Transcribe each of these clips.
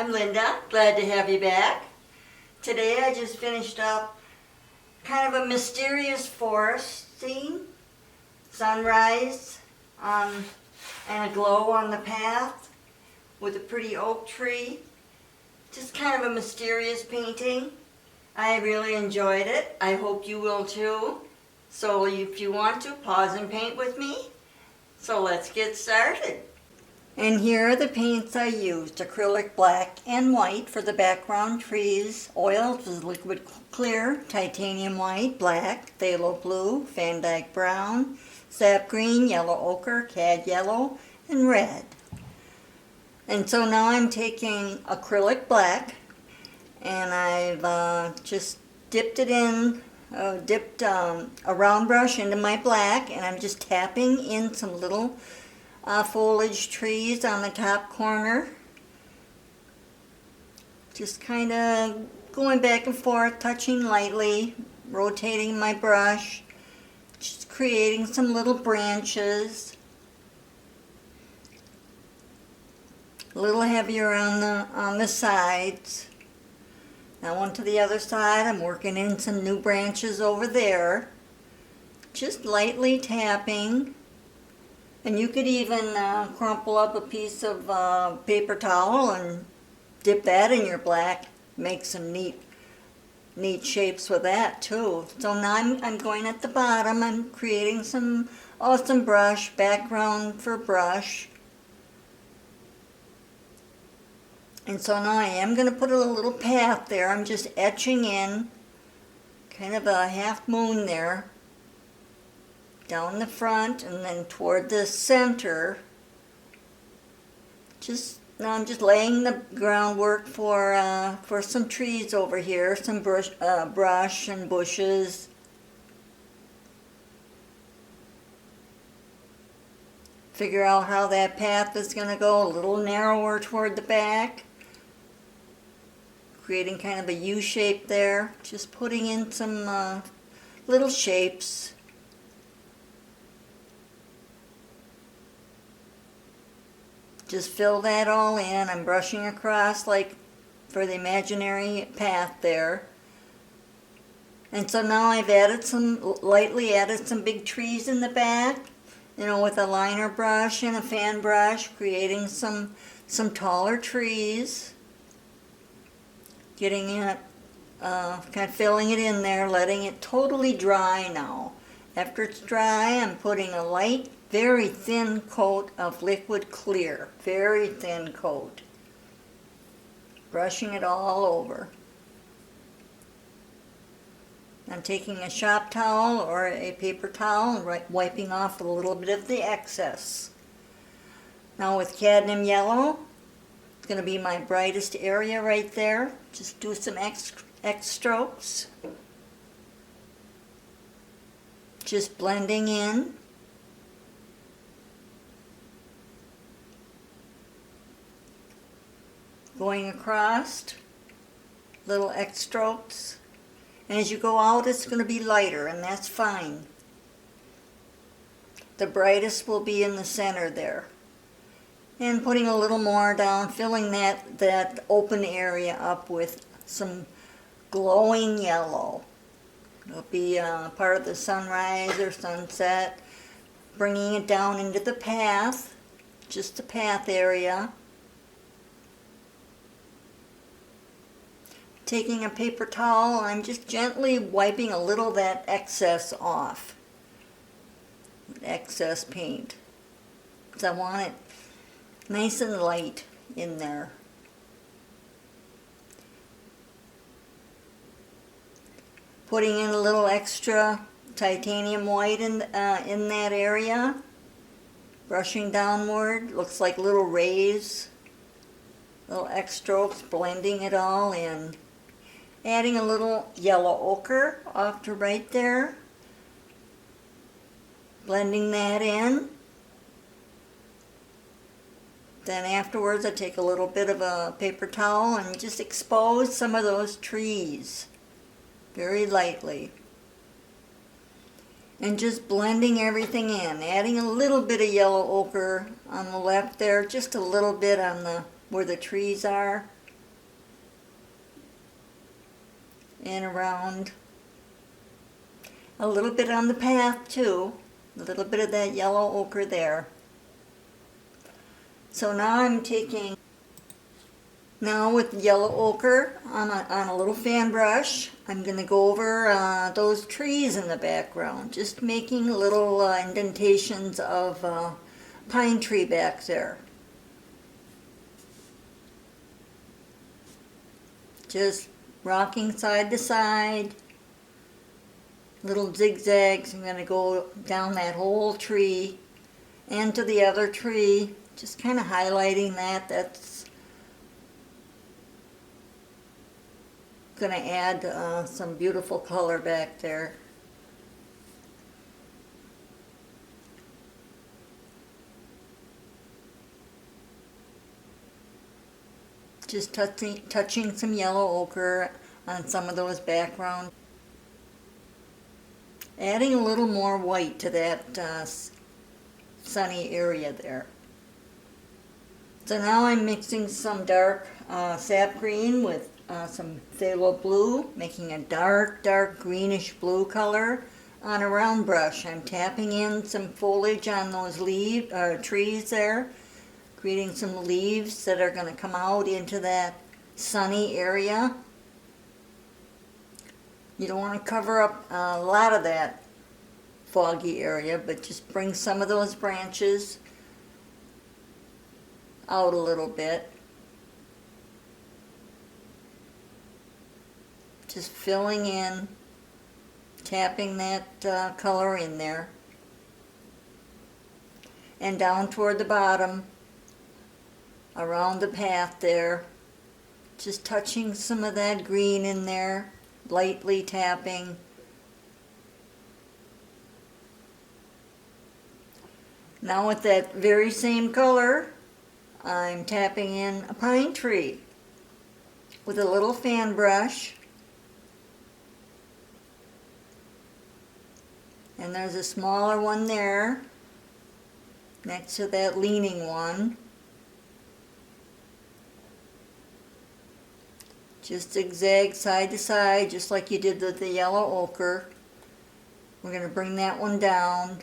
I'm Linda, glad to have you back. Today I just finished up kind of a mysterious forest scene, sunrise and a glow on the path with a pretty oak tree. Just kind of a mysterious painting. I really enjoyed it. I hope you will too. So if you want to, pause and paint with me. So let's get started. And here are the paints I used: acrylic black and white for the background trees, oils with liquid clear, titanium white, black, phthalo blue, Van Dyke brown, sap green, yellow ochre, cad yellow, and red. And so now I'm taking acrylic black and I've just dipped it in, a round brush into my black, and I'm just tapping in some little foliage trees on the top corner. Just kind of going back and forth, touching lightly, rotating my brush, just creating some little branches. A little heavier on the sides. Now on to the other side, I'm working in some new branches over there. Just lightly tapping. And you could even crumple up a piece of paper towel and dip that in your black. Make some neat shapes with that too. So now I'm going at the bottom. I'm creating some awesome brush, background for brush. And so now I am going to put a little path there. I'm just etching in kind of a half moon there, down the front and then toward the center. Now I'm just laying the groundwork for some trees over here, some brush and bushes. Figure out how that path is going to go, a little narrower toward the back. Creating kind of a U shape there. Just putting in some little shapes. Just fill that all in. I'm brushing across like for the imaginary path there. And so now I've lightly added some big trees in the back, with a liner brush and a fan brush, creating some taller trees. Getting it, kind of filling it in there, letting it totally dry now. After it's dry, I'm putting a light, very thin coat of liquid clear, very thin coat. Brushing it all over. I'm taking a shop towel or a paper towel and wiping off a little bit of the excess. Now with cadmium yellow, it's going to be my brightest area right there. Just do some X strokes. Just blending in. Going across, little X strokes. And as you go out, it's going to be lighter, and that's fine. The brightest will be in the center there. And putting a little more down, filling that open area up with some glowing yellow. It'll be part of the sunrise or sunset. Bringing it down into the path, just the path area. Taking a paper towel, I'm just gently wiping a little of that excess off. Excess paint. Because I want it nice and light in there. Putting in a little extra titanium white in that area. Brushing downward, looks like little rays. Little X strokes, blending it all in. Adding a little yellow ochre off to right there. Blending that in. Then afterwards I take a little bit of a paper towel and just expose some of those trees very lightly. And just blending everything in, adding a little bit of yellow ochre on the left there, just a little bit on where the trees are. and around. A little bit on the path too. A little bit of that yellow ochre there. So now I'm taking, now with yellow ochre on a little fan brush, I'm going to go over those trees in the background. Just making little indentations of pine tree back there. Just rocking side to side. Little zigzags. I'm going to go down that whole tree and to the other tree. Just kind of highlighting that. That's going to add some beautiful color back there. Just touching some yellow ochre on some of those background. Adding a little more white to that sunny area there. So now I'm mixing some dark sap green with some phthalo blue, making a dark greenish blue color on a round brush. I'm tapping in some foliage on those trees there, creating some leaves that are going to come out into that sunny area. You don't want to cover up a lot of that foggy area, but just bring some of those branches out a little bit. Just filling in, tapping that color in there. And down toward the bottom, around the path there, just touching some of that green in there, lightly tapping. Now with that very same color, I'm tapping in a pine tree with a little fan brush. And there's a smaller one there next to that leaning one. Just zigzag side to side, just like you did with the yellow ochre. We're going to bring that one down,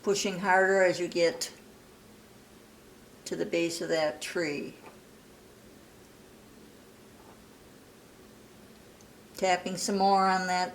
pushing harder as you get to the base of that tree. Tapping some more on that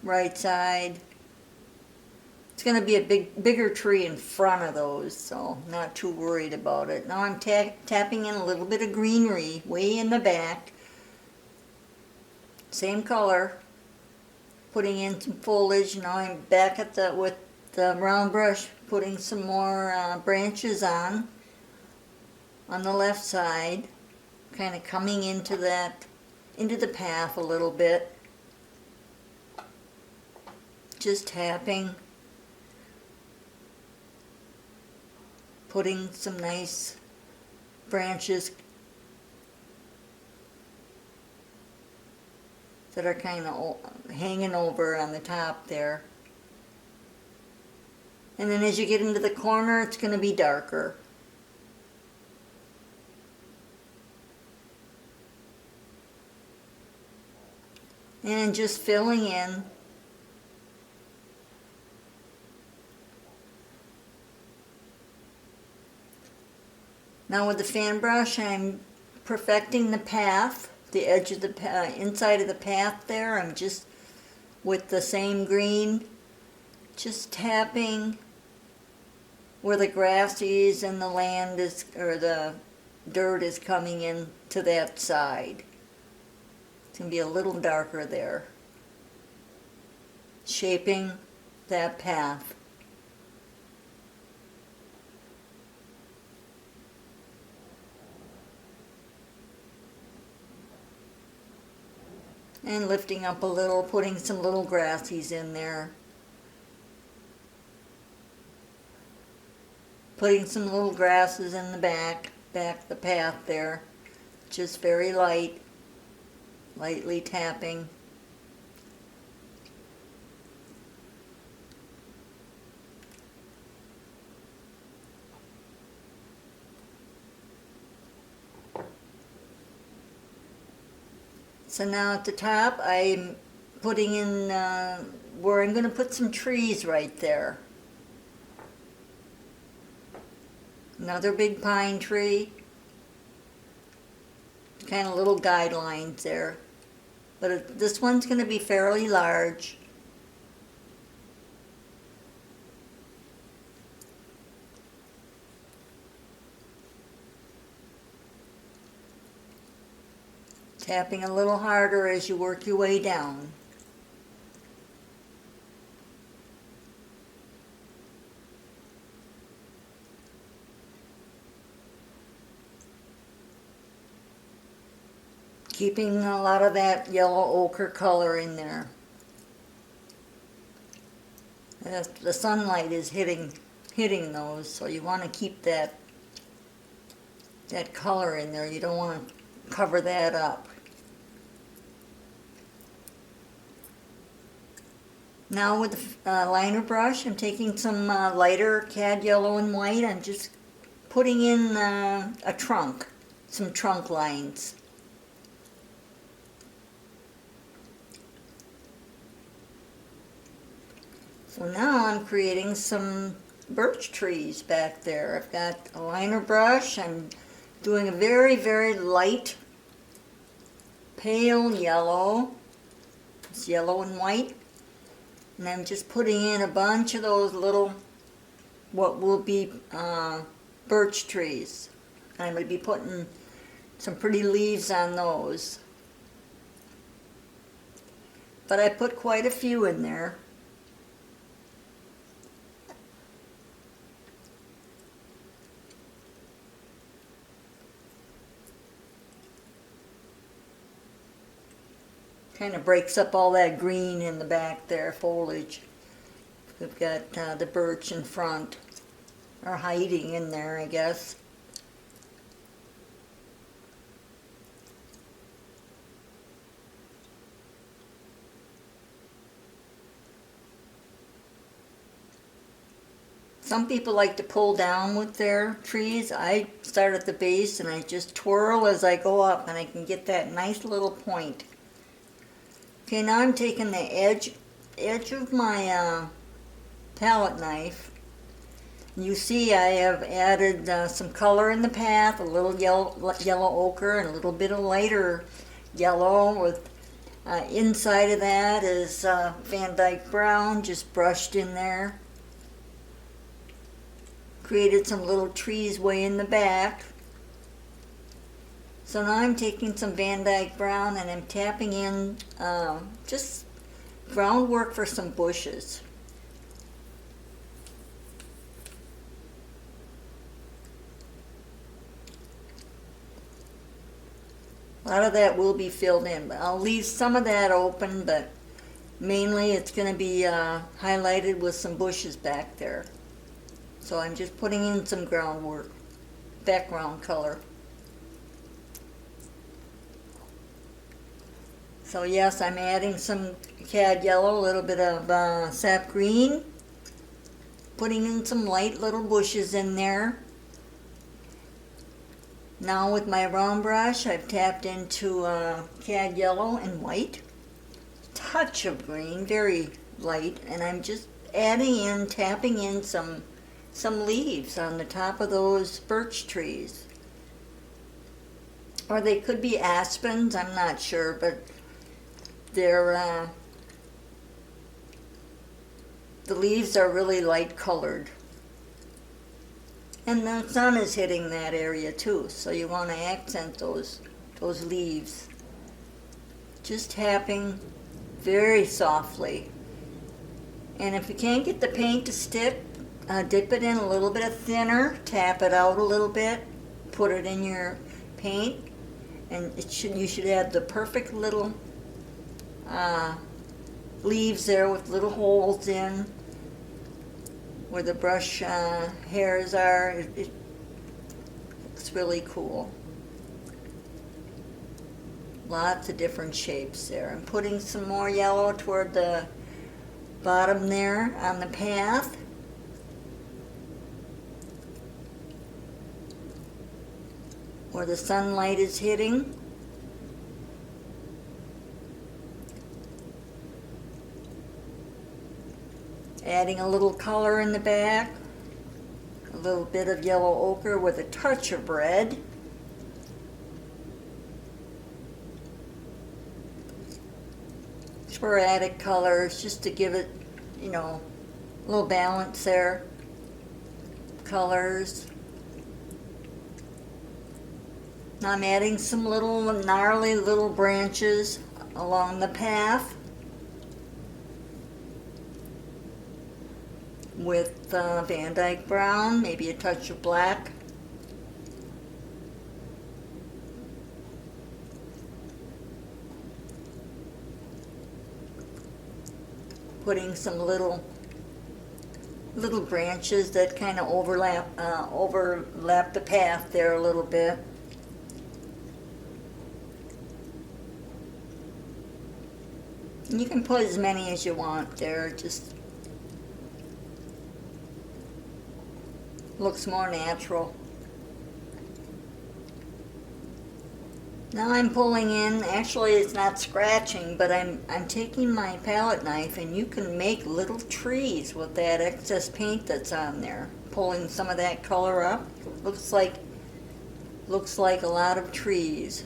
right side. It's going to be a bigger tree in front of those, so not too worried about it. Now I'm tapping in a little bit of greenery way in the back. Same color. Putting in some foliage. Now I'm back at with the round brush, putting some more branches on the left side. Kind of coming into the path a little bit. Just tapping. Putting some nice branches that are kind of hanging over on the top there. And then as you get into the corner, it's going to be darker. And just filling in. Now with the fan brush, I'm perfecting the path, the edge of the inside of the path there. I'm just with the same green, just tapping where the grass is and the land is, or the dirt is coming in to that side. It's going to be a little darker there. Shaping that path. And lifting up a little, putting some little grassies in there. Putting some little grasses in the back the path there. Just very lightly tapping. So now at the top I'm putting in where I'm going to put some trees right there. Another big pine tree. Kind of little guidelines there. But this one's going to be fairly large. Tapping a little harder as you work your way down. Keeping a lot of that yellow ochre color in there. The sunlight is hitting those, so you want to keep that color in there. You don't want to cover that up. Now with the liner brush, I'm taking some lighter cad yellow and white. I'm just putting in a trunk, some trunk lines. So now I'm creating some birch trees back there. I've got a liner brush. I'm doing a very, very light, pale yellow. It's yellow and white. And I'm just putting in a bunch of those little, what will be birch trees. I'm going to be putting some pretty leaves on those. But I put quite a few in there. Kind of breaks up all that green in the back there, foliage. We've got the birch in front, or hiding in there, I guess. Some people like to pull down with their trees. I start at the base and I just twirl as I go up, and I can get that nice little point. Okay, now I'm taking the edge of my palette knife. You see I have added some color in the path, a little yellow ochre and a little bit of lighter yellow. With inside of that is Van Dyke brown, just brushed in there. Created some little trees way in the back. So now I'm taking some Van Dyke brown and I'm tapping in just groundwork for some bushes. A lot of that will be filled in, but I'll leave some of that open, but mainly it's going to be highlighted with some bushes back there. So I'm just putting in some groundwork, background color. So yes, I'm adding some cad yellow, a little bit of sap green, putting in some light little bushes in there. Now with my round brush, I've tapped into cad yellow and white, touch of green, very light, and I'm just adding in, tapping in some leaves on the top of those birch trees. Or they could be aspens, I'm not sure, but they're the leaves are really light colored. And the sun is hitting that area too, so you want to accent those leaves. Just tapping very softly. And if you can't get the paint to stick, dip it in a little bit of thinner, tap it out a little bit, put it in your paint, and you should have the perfect little leaves there with little holes in where the brush hairs are. It looks really cool. Lots of different shapes there. I'm putting some more yellow toward the bottom there on the path. Where the sunlight is hitting. Adding a little color in the back, a little bit of yellow ochre with a touch of red. Sporadic colors just to give it, you know, a little balance there. Colors. Now I'm adding some little gnarly little branches along the path with Van Dyke brown, maybe a touch of black. Putting some little branches that kind of overlap the path there a little bit. And you can put as many as you want there, just looks more natural. Now I'm pulling in, actually it's not scratching, but I'm taking my palette knife, and you can make little trees with that excess paint that's on there. Pulling some of that color up. Looks like a lot of trees.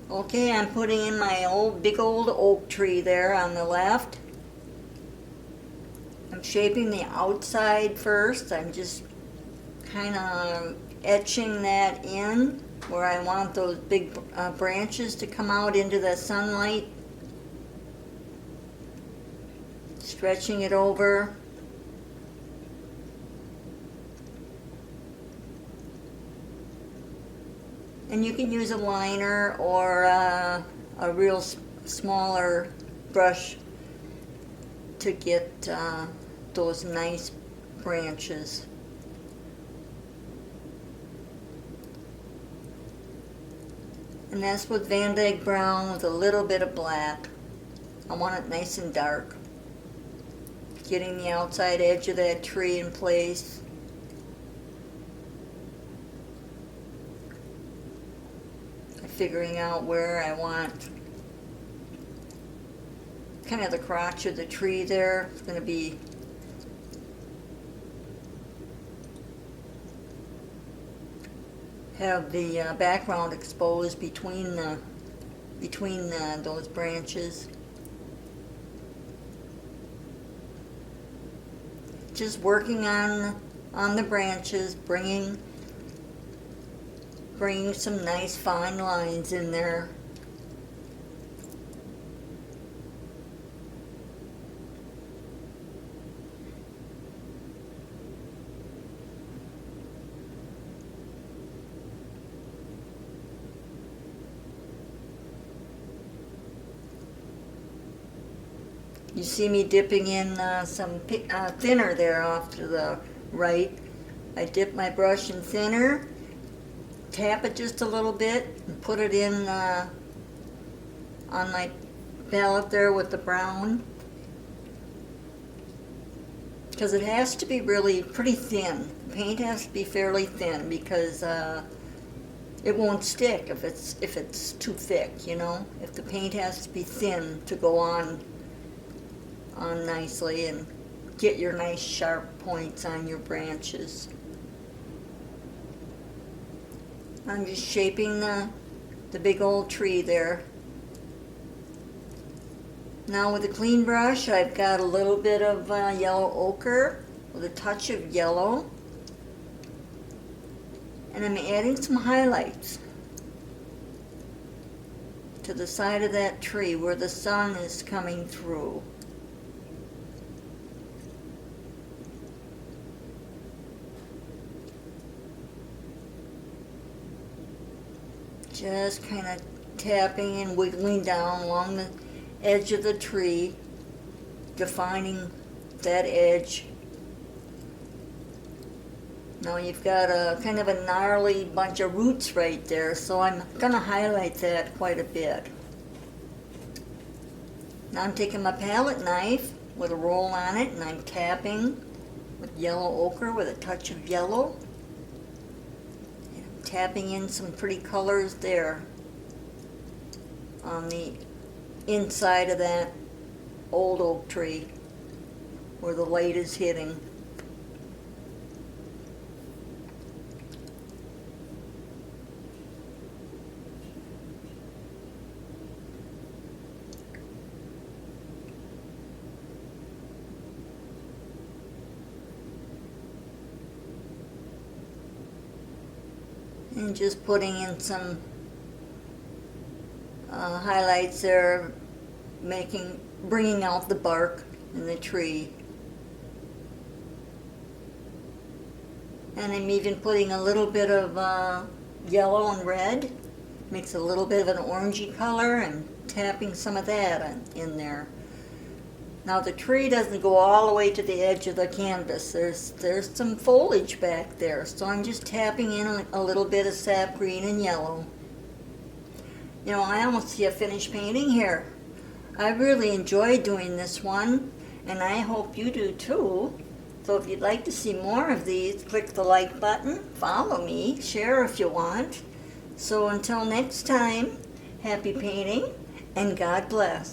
Okay, I'm putting in my big old oak tree there on the left. I'm shaping the outside first. I'm just kind of etching that in where I want those big branches to come out into the sunlight. Stretching it over. And you can use a liner or a real smaller brush to get those nice branches. And that's with Van Dyke brown with a little bit of black. I want it nice and dark. Getting the outside edge of that tree in place. Figuring out where I want kind of the crotch of the tree there. It's going to be have the background exposed between those branches. Just working on the branches, bringing some nice fine lines in there. You see me dipping in some thinner there off to the right. I dip my brush in thinner, tap it just a little bit, and put it in on my palette there with the brown. Because it has to be really pretty thin. The paint has to be fairly thin because it won't stick if it's too thick, you know. If the paint has to be thin to go on nicely and get your nice sharp points on your branches. I'm just shaping the big old tree there. Now with a clean brush, I've got a little bit of yellow ochre with a touch of yellow. And I'm adding some highlights to the side of that tree where the sun is coming through. Just kind of tapping and wiggling down along the edge of the tree, defining that edge. Now you've got a kind of a gnarly bunch of roots right there, so I'm going to highlight that quite a bit. Now I'm taking my palette knife with a roll on it, and I'm tapping with yellow ochre with a touch of yellow. Tapping in some pretty colors there on the inside of that old oak tree. where the light is hitting. And just putting in some highlights there, bringing out the bark in the tree. And I'm even putting a little bit of yellow and red, makes a little bit of an orangey color, and tapping some of that in there. Now the tree doesn't go all the way to the edge of the canvas. There's some foliage back there, so I'm just tapping in a little bit of sap green and yellow. You know, I almost see a finished painting here. I really enjoyed doing this one, and I hope you do too. So if you'd like to see more of these, click the like button, follow me, share if you want. So until next time, happy painting, and God bless.